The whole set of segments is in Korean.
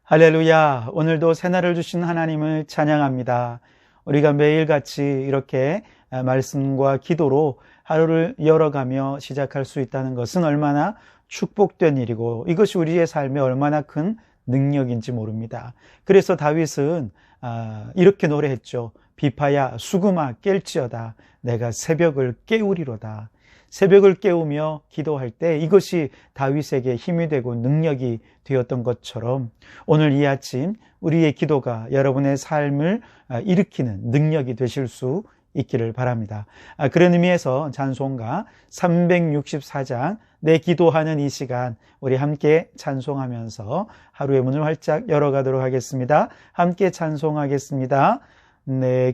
할렐루야. 오늘도 새날을 주신 하나님을 찬양합니다. 우리가 매일같이 이렇게 말씀과 기도로 하루를 열어가며 시작할 수 있다는 것은 얼마나 축복된 일이고 이것이 우리의 삶에 얼마나 큰 능력인지 모릅니다. 그래서 다윗은 이렇게 노래했죠. 비파야 수금아 깰지어다. 내가 새벽을 깨우리로다. 새벽을 깨우며 기도할 때 이것이 다윗에게 힘이 되고 능력이 되었던 것처럼 오늘 이 아침 우리의 기도가 여러분의 삶을 일으키는 능력이 되실 수 있기를 바랍니다. 그런 의미에서 찬송가 364장 내 기도하는 이 시간 우리 함께 찬송하면서 하루의 문을 활짝 열어가도록 하겠습니다. 함께 찬송하겠습니다. 내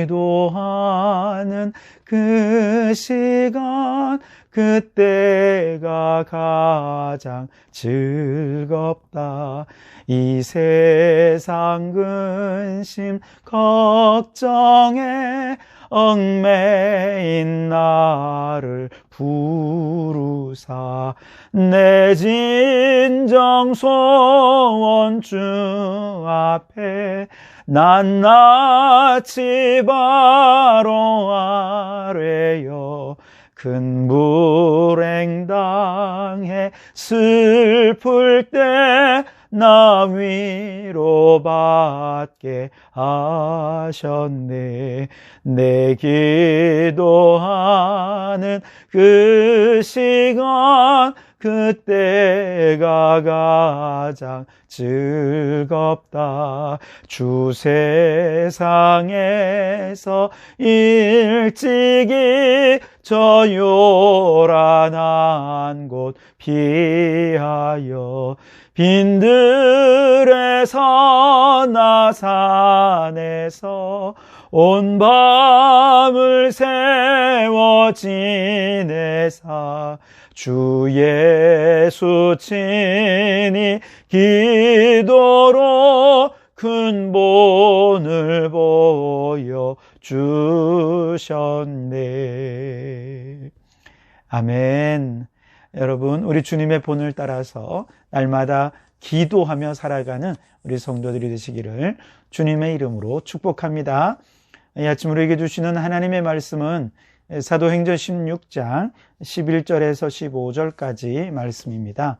기도하는 그 시간 그때가 가장 즐겁다. 이 세상 근심 걱정에 얽매인 나를 부르사 내 진정 소원 주 앞에 낱낱이 바로 아뢰어 큰 불행 당해 슬플 때 나 위로받게 하셨네. 내 기도하는 그 시간 그때가 가장 즐겁다. 주 세상에서 일찍이 저 요란한 곳 피하여 빈들에서 나 산에서 온 밤을 세워 지내사 주 예수 친히 기도로 큰 본을 보여 주셨네. 아멘. 여러분, 우리 주님의 본을 따라서 날마다 기도하며 살아가는 우리 성도들이 되시기를 주님의 이름으로 축복합니다. 이 아침 우리에게 주시는 하나님의 말씀은 사도행전 16장 11절에서 15절까지 말씀입니다.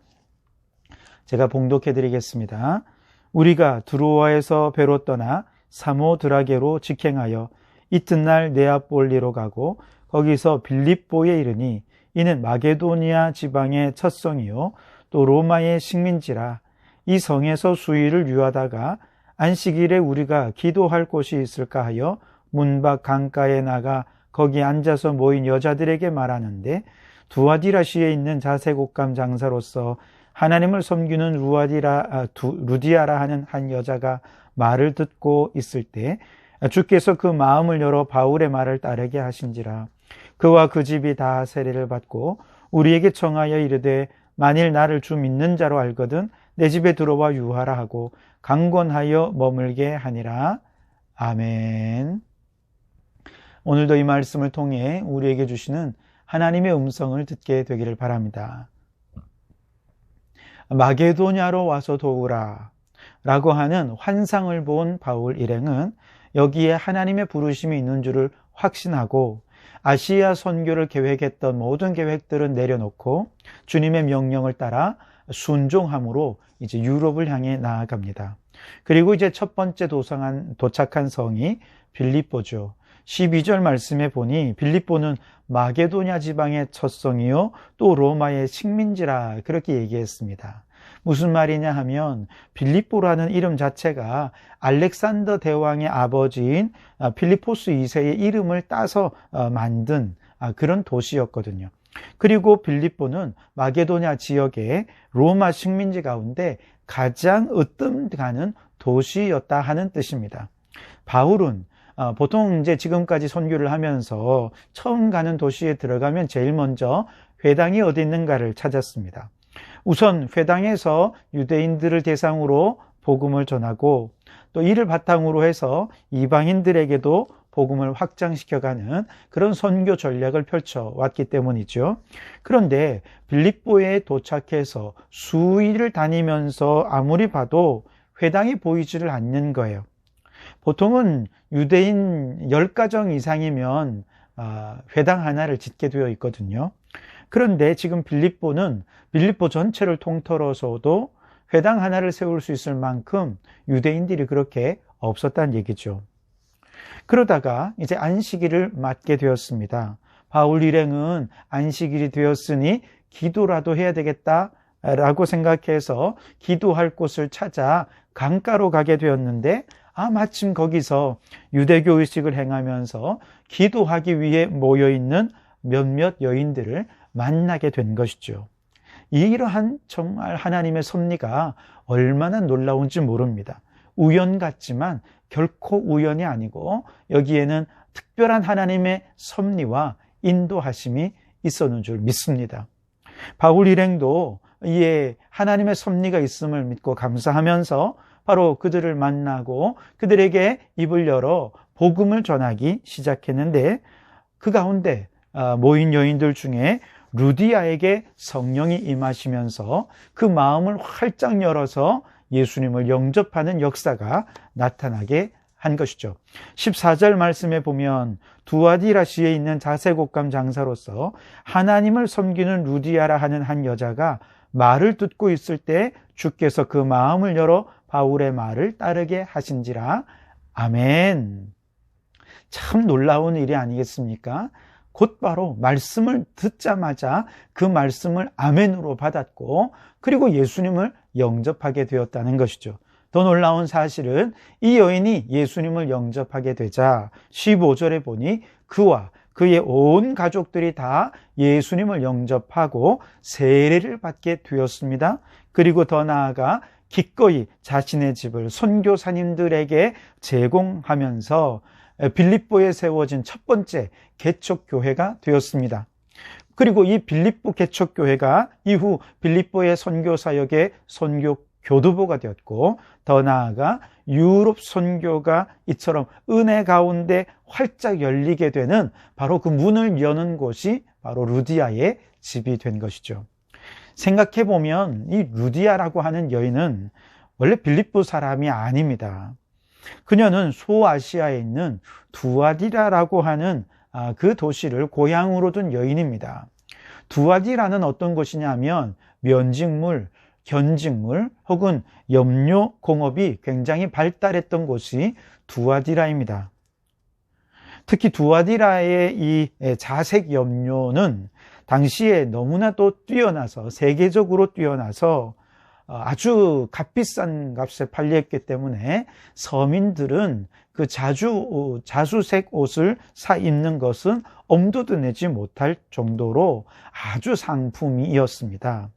제가 봉독해 드리겠습니다. 우리가 드로아에서 배로 떠나 사모드라게로 직행하여 이튿날 네아폴리로 가고 거기서 빌립보에 이르니 이는 마게도니아 지방의 첫 성이요 또 로마의 식민지라. 이 성에서 수일을 유하다가 안식일에 우리가 기도할 곳이 있을까 하여 문 밖 강가에 나가 거기 앉아서 모인 여자들에게 말하는데 두아디라시에 있는 자색옷감 장사로서 하나님을 섬기는 루디아라 하는 한 여자가 말을 듣고 있을 때 주께서 그 마음을 열어 바울의 말을 따르게 하신지라. 그와 그 집이 다 세례를 받고 우리에게 청하여 이르되 만일 나를 주 믿는 자로 알거든 내 집에 들어와 유하라 하고 강권하여 머물게 하니라. 아멘. 오늘도 이 말씀을 통해 우리에게 주시는 하나님의 음성을 듣게 되기를 바랍니다. 마게도냐로 와서 도우라 라고 하는 환상을 본 바울 일행은 여기에 하나님의 부르심이 있는 줄을 확신하고 아시아 선교를 계획했던 모든 계획들은 내려놓고 주님의 명령을 따라 순종함으로 이제 유럽을 향해 나아갑니다. 그리고 이제 첫 번째 도착한 성이 빌립보죠. 12절 말씀에 보니 빌립보는 마게도냐 지방의 첫 성이요 또 로마의 식민지라 그렇게 얘기했습니다. 무슨 말이냐 하면 빌립보라는 이름 자체가 알렉산더 대왕의 아버지인 필리포스 2세의 이름을 따서 만든 그런 도시였거든요. 그리고 빌립보는 마게도냐 지역의 로마 식민지 가운데 가장 으뜸가는 도시였다 하는 뜻입니다. 바울은 보통 이제 지금까지 선교를 하면서 처음 가는 도시에 들어가면 제일 먼저 회당이 어디 있는가를 찾았습니다. 우선 회당에서 유대인들을 대상으로 복음을 전하고 또 이를 바탕으로 해서 이방인들에게도 복음을 확장시켜가는 그런 선교 전략을 펼쳐왔기 때문이죠. 그런데 빌립보에 도착해서 수일을 다니면서 아무리 봐도 회당이 보이지를 않는 거예요. 보통은 유대인 10가정 이상이면 회당 하나를 짓게 되어 있거든요. 그런데 지금 빌립보 전체를 통틀어서도 회당 하나를 세울 수 있을 만큼 유대인들이 그렇게 없었다는 얘기죠. 그러다가 이제 안식일을 맞게 되었습니다. 바울 일행은 안식일이 되었으니 기도라도 해야 되겠다라고 생각해서 기도할 곳을 찾아 강가로 가게 되었는데 마침 거기서 유대교 의식을 행하면서 기도하기 위해 모여있는 몇몇 여인들을 만나게 된 것이죠. 이러한 정말 하나님의 섭리가 얼마나 놀라운지 모릅니다. 우연 같지만 결코 우연이 아니고 여기에는 특별한 하나님의 섭리와 인도하심이 있었는 줄 믿습니다. 바울 일행도 이에 하나님의 섭리가 있음을 믿고 감사하면서 바로 그들을 만나고 그들에게 입을 열어 복음을 전하기 시작했는데 그 가운데 모인 여인들 중에 루디아에게 성령이 임하시면서 그 마음을 활짝 열어서 예수님을 영접하는 역사가 나타나게 한 것이죠. 14절 말씀에 보면 두아디라시에 있는 자색옷감 장사로서 하나님을 섬기는 루디아라 하는 한 여자가 말을 듣고 있을 때 주께서 그 마음을 열어 바울의 말을 따르게 하신지라. 아멘. 참 놀라운 일이 아니겠습니까? 곧바로 말씀을 듣자마자 그 말씀을 아멘으로 받았고 그리고 예수님을 영접하게 되었다는 것이죠. 더 놀라운 사실은 이 여인이 예수님을 영접하게 되자 15절에 보니 그와 그의 온 가족들이 다 예수님을 영접하고 세례를 받게 되었습니다. 그리고 더 나아가 기꺼이 자신의 집을 선교사님들에게 제공하면서 빌립보에 세워진 첫 번째 개척교회가 되었습니다. 그리고 이 빌립보 개척교회가 이후 빌립보의 선교사역의 선교 교두보가 되었고 더 나아가 유럽 선교가 이처럼 은혜 가운데 활짝 열리게 되는 바로 그 문을 여는 곳이 바로 루디아의 집이 된 것이죠. 생각해보면 이 루디아라고 하는 여인은 원래 빌립보 사람이 아닙니다. 그녀는 소아시아에 있는 두아디라라고 하는 그 도시를 고향으로 둔 여인입니다. 두아디라는 어떤 곳이냐면 면직물, 견직물 혹은 염료 공업이 굉장히 발달했던 곳이 두아디라입니다. 특히 두아디라의 이 자색 염료는 당시에 너무나도 뛰어나서 세계적으로 뛰어나서 아주 값비싼 값에 팔렸기 때문에 서민들은 그 자수색 옷을 사 입는 것은 엄두도 내지 못할 정도로 아주 상품이었습니다.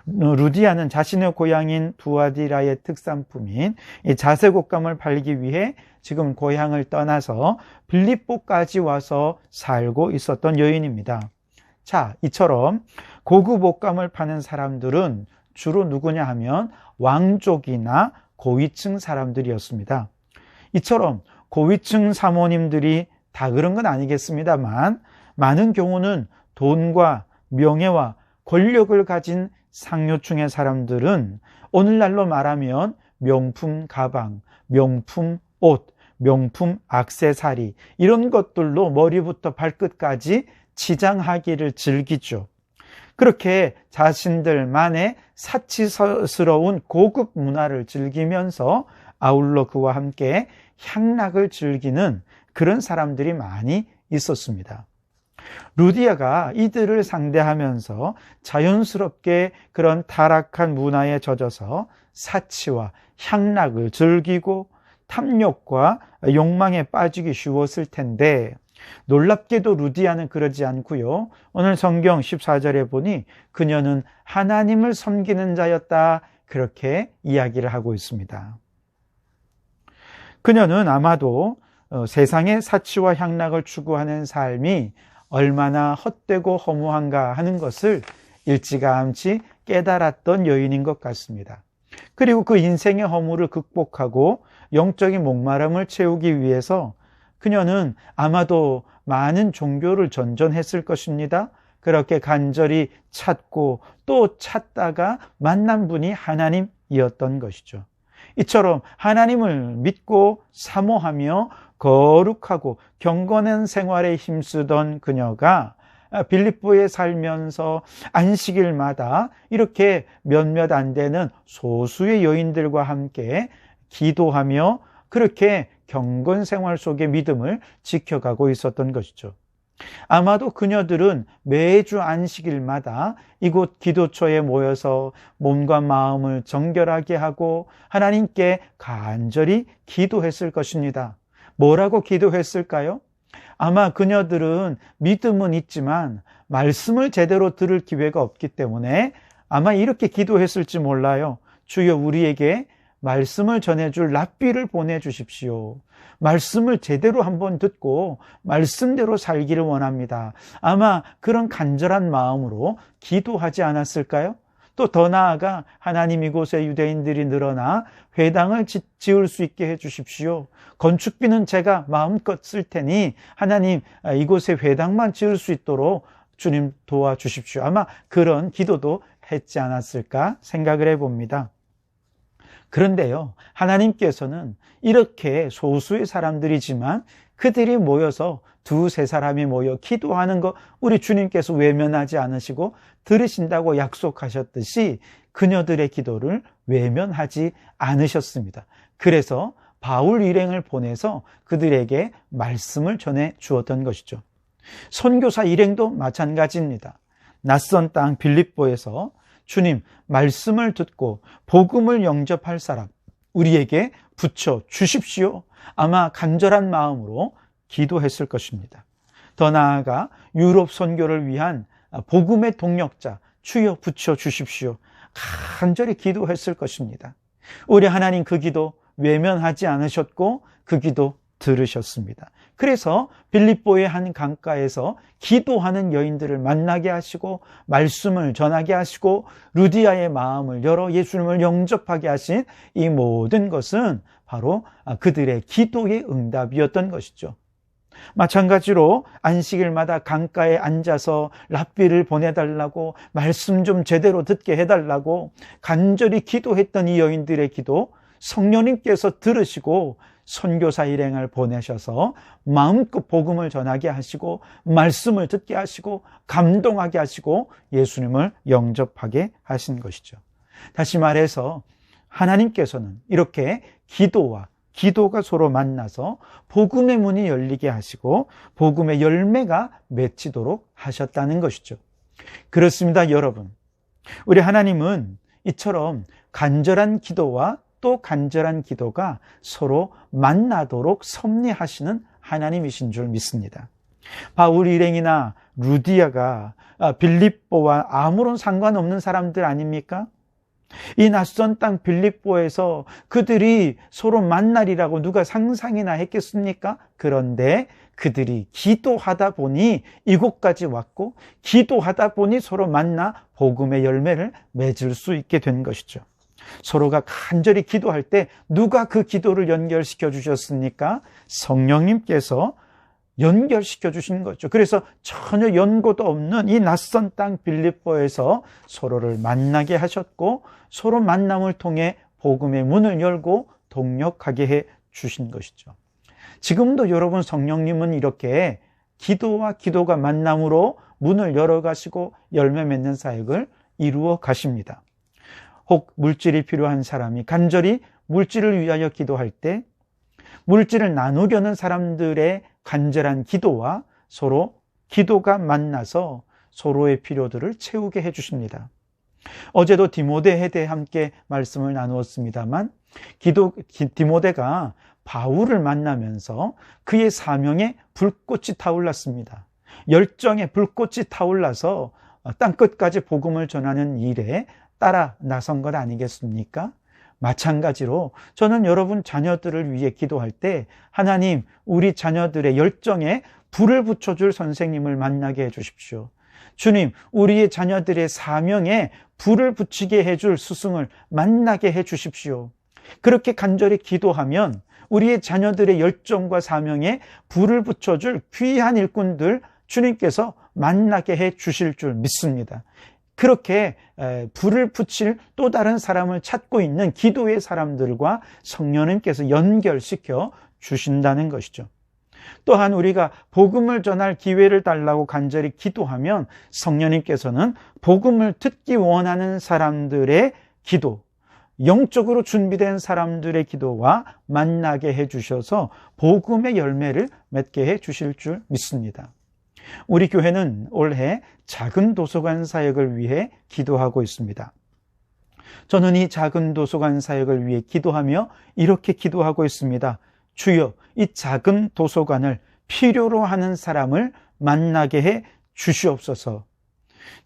루디아는 자신의 고향인 두아디라의 특산품인 이 자색옷감을 팔기 위해 지금 고향을 떠나서 빌립보까지 와서 살고 있었던 여인입니다. 자, 이처럼 고급 옷감을 파는 사람들은 주로 누구냐 하면 왕족이나 고위층 사람들이었습니다. 이처럼 고위층 사모님들이 다 그런 건 아니겠습니다만 많은 경우는 돈과 명예와 권력을 가진 상류층의 사람들은 오늘날로 말하면 명품 가방, 명품 옷, 명품 액세서리 이런 것들로 머리부터 발끝까지 치장하기를 즐기죠. 그렇게 자신들만의 사치스러운 고급 문화를 즐기면서 아울러 그와 함께 향락을 즐기는 그런 사람들이 많이 있었습니다. 루디아가 이들을 상대하면서 자연스럽게 그런 타락한 문화에 젖어서 사치와 향락을 즐기고 탐욕과 욕망에 빠지기 쉬웠을 텐데 놀랍게도 루디아는 그러지 않고요. 오늘 성경 14절에 보니 그녀는 하나님을 섬기는 자였다 그렇게 이야기를 하고 있습니다. 그녀는 아마도 세상의 사치와 향락을 추구하는 삶이 얼마나 헛되고 허무한가 하는 것을 일찌감치 깨달았던 여인인 것 같습니다. 그리고 그 인생의 허무를 극복하고 영적인 목마름을 채우기 위해서 그녀는 아마도 많은 종교를 전전했을 것입니다. 그렇게 간절히 찾고 또 찾다가 만난 분이 하나님이었던 것이죠. 이처럼 하나님을 믿고 사모하며 거룩하고 경건한 생활에 힘쓰던 그녀가 빌립보에 살면서 안식일마다 이렇게 몇몇 안 되는 소수의 여인들과 함께 기도하며 그렇게 경건 생활 속의 믿음을 지켜가고 있었던 것이죠. 아마도 그녀들은 매주 안식일마다 이곳 기도처에 모여서 몸과 마음을 정결하게 하고 하나님께 간절히 기도했을 것입니다. 뭐라고 기도했을까요? 아마 그녀들은 믿음은 있지만 말씀을 제대로 들을 기회가 없기 때문에 아마 이렇게 기도했을지 몰라요. 주여, 우리에게 말씀을 전해줄 랍비를 보내주십시오. 말씀을 제대로 한번 듣고 말씀대로 살기를 원합니다. 아마 그런 간절한 마음으로 기도하지 않았을까요? 또 더 나아가 하나님, 이곳에 유대인들이 늘어나 회당을 지을 수 있게 해주십시오. 건축비는 제가 마음껏 쓸 테니 하나님, 이곳에 회당만 지을 수 있도록 주님 도와주십시오. 아마 그런 기도도 했지 않았을까 생각을 해봅니다. 그런데요, 하나님께서는 이렇게 소수의 사람들이지만 그들이 모여서 두세 사람이 모여 기도하는 것, 우리 주님께서 외면하지 않으시고 들으신다고 약속하셨듯이 그녀들의 기도를 외면하지 않으셨습니다. 그래서 바울 일행을 보내서 그들에게 말씀을 전해 주었던 것이죠. 선교사 일행도 마찬가지입니다. 낯선 땅 빌립보에서 주님, 말씀을 듣고 복음을 영접할 사람 우리에게 붙여 주십시오. 아마 간절한 마음으로 기도했을 것입니다. 더 나아가 유럽 선교를 위한 복음의 동력자 주여 붙여 주십시오. 간절히 기도했을 것입니다. 우리 하나님 그 기도 외면하지 않으셨고 그 기도 들으셨습니다. 그래서 빌립보의 한 강가에서 기도하는 여인들을 만나게 하시고 말씀을 전하게 하시고 루디아의 마음을 열어 예수님을 영접하게 하신 이 모든 것은 바로 그들의 기도의 응답이었던 것이죠. 마찬가지로 안식일마다 강가에 앉아서 랍비를 보내달라고, 말씀 좀 제대로 듣게 해달라고 간절히 기도했던 이 여인들의 기도 성령님께서 들으시고 선교사 일행을 보내셔서 마음껏 복음을 전하게 하시고 말씀을 듣게 하시고 감동하게 하시고 예수님을 영접하게 하신 것이죠. 다시 말해서 하나님께서는 이렇게 기도가 서로 만나서 복음의 문이 열리게 하시고 복음의 열매가 맺히도록 하셨다는 것이죠. 그렇습니다, 여러분. 우리 하나님은 이처럼 간절한 기도와 또 간절한 기도가 서로 만나도록 섭리하시는 하나님이신 줄 믿습니다. 바울 일행이나 루디아가 빌립보와 아무런 상관없는 사람들 아닙니까? 이 낯선 땅 빌립보에서 그들이 서로 만나리라고 누가 상상이나 했겠습니까? 그런데 그들이 기도하다 보니 이곳까지 왔고 기도하다 보니 서로 만나 복음의 열매를 맺을 수 있게 된 것이죠. 서로가 간절히 기도할 때 누가 그 기도를 연결시켜 주셨습니까? 성령님께서 연결시켜 주신 거죠. 그래서 전혀 연고도 없는 이 낯선 땅 빌립보에서 서로를 만나게 하셨고 서로 만남을 통해 복음의 문을 열고 동력하게 해 주신 것이죠. 지금도 여러분, 성령님은 이렇게 기도와 기도가 만남으로 문을 열어가시고 열매 맺는 사역을 이루어 가십니다. 혹 물질이 필요한 사람이 간절히 물질을 위하여 기도할 때 물질을 나누려는 사람들의 간절한 기도와 서로 기도가 만나서 서로의 필요들을 채우게 해주십니다. 어제도 디모데에 대해 함께 말씀을 나누었습니다만 디모데가 바울을 만나면서 그의 사명에 불꽃이 타올랐습니다. 열정에 불꽃이 타올라서 땅끝까지 복음을 전하는 일에 따라 나선 것 아니겠습니까? 마찬가지로 저는 여러분 자녀들을 위해 기도할 때 하나님, 우리 자녀들의 열정에 불을 붙여줄 선생님을 만나게 해주십시오. 주님, 우리의 자녀들의 사명에 불을 붙이게 해줄 스승을 만나게 해주십시오. 그렇게 간절히 기도하면 우리의 자녀들의 열정과 사명에 불을 붙여줄 귀한 일꾼들 주님께서 만나게 해 주실 줄 믿습니다. 그렇게 불을 붙일 또 다른 사람을 찾고 있는 기도의 사람들과 성령님께서 연결시켜 주신다는 것이죠. 또한 우리가 복음을 전할 기회를 달라고 간절히 기도하면 성령님께서는 복음을 듣기 원하는 사람들의 기도, 영적으로 준비된 사람들의 기도와 만나게 해주셔서 복음의 열매를 맺게 해주실 줄 믿습니다. 우리 교회는 올해 작은 도서관 사역을 위해 기도하고 있습니다. 저는 이 작은 도서관 사역을 위해 기도하며 이렇게 기도하고 있습니다. 주여, 이 작은 도서관을 필요로 하는 사람을 만나게 해 주시옵소서.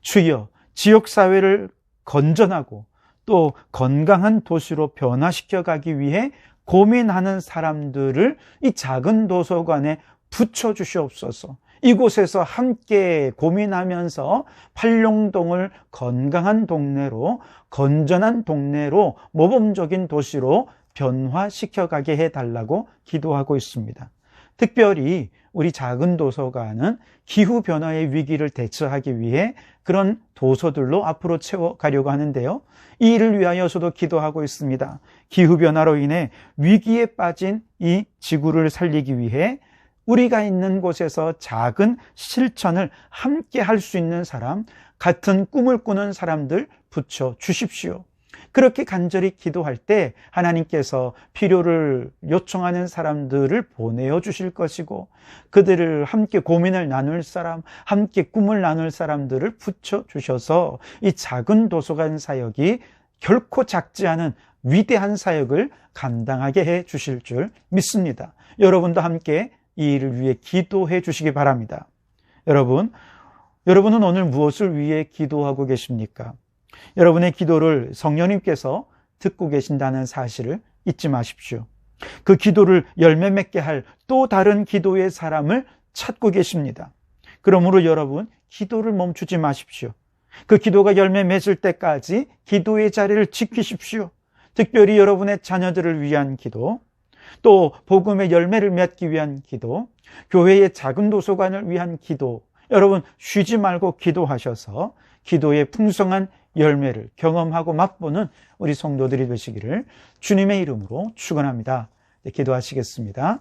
주여, 지역사회를 건전하고 또 건강한 도시로 변화시켜 가기 위해 고민하는 사람들을 이 작은 도서관에 붙여 주시옵소서. 이곳에서 함께 고민하면서 팔룡동을 건강한 동네로, 건전한 동네로, 모범적인 도시로 변화시켜 가게 해달라고 기도하고 있습니다. 특별히 우리 작은 도서관은 기후변화의 위기를 대처하기 위해 그런 도서들로 앞으로 채워가려고 하는데요. 이 일을 위하여서도 기도하고 있습니다. 기후변화로 인해 위기에 빠진 이 지구를 살리기 위해 우리가 있는 곳에서 작은 실천을 함께 할 수 있는 사람, 같은 꿈을 꾸는 사람들 붙여 주십시오. 그렇게 간절히 기도할 때 하나님께서 필요를 요청하는 사람들을 보내어 주실 것이고 그들을 함께 고민을 나눌 사람, 함께 꿈을 나눌 사람들을 붙여 주셔서 이 작은 도서관 사역이 결코 작지 않은 위대한 사역을 감당하게 해 주실 줄 믿습니다. 여러분도 함께 이 일을 위해 기도해 주시기 바랍니다. 여러분은 오늘 무엇을 위해 기도하고 계십니까? 여러분의 기도를 성령님께서 듣고 계신다는 사실을 잊지 마십시오. 그 기도를 열매 맺게 할 또 다른 기도의 사람을 찾고 계십니다. 그러므로 여러분, 기도를 멈추지 마십시오. 그 기도가 열매 맺을 때까지 기도의 자리를 지키십시오. 특별히 여러분의 자녀들을 위한 기도, 또 복음의 열매를 맺기 위한 기도, 교회의 작은 도서관을 위한 기도, 여러분 쉬지 말고 기도하셔서 기도의 풍성한 열매를 경험하고 맛보는 우리 성도들이 되시기를 주님의 이름으로 축원합니다. 네, 기도하시겠습니다.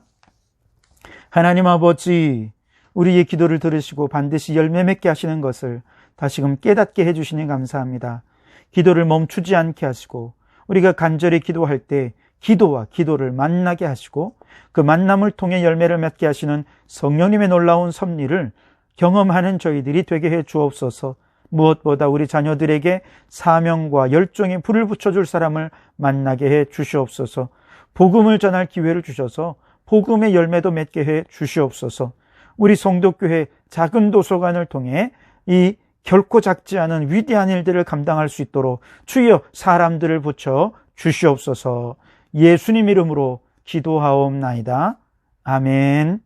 하나님 아버지, 우리의 기도를 들으시고 반드시 열매 맺게 하시는 것을 다시금 깨닫게 해주시니 감사합니다. 기도를 멈추지 않게 하시고 우리가 간절히 기도할 때 기도와 기도를 만나게 하시고 그 만남을 통해 열매를 맺게 하시는 성령님의 놀라운 섭리를 경험하는 저희들이 되게 해 주옵소서. 무엇보다 우리 자녀들에게 사명과 열정에 불을 붙여줄 사람을 만나게 해 주시옵소서. 복음을 전할 기회를 주셔서 복음의 열매도 맺게 해 주시옵소서. 우리 성도교회 작은 도서관을 통해 이 결코 작지 않은 위대한 일들을 감당할 수 있도록 주여 사람들을 붙여 주시옵소서. 예수님 이름으로 기도하옵나이다. 아멘.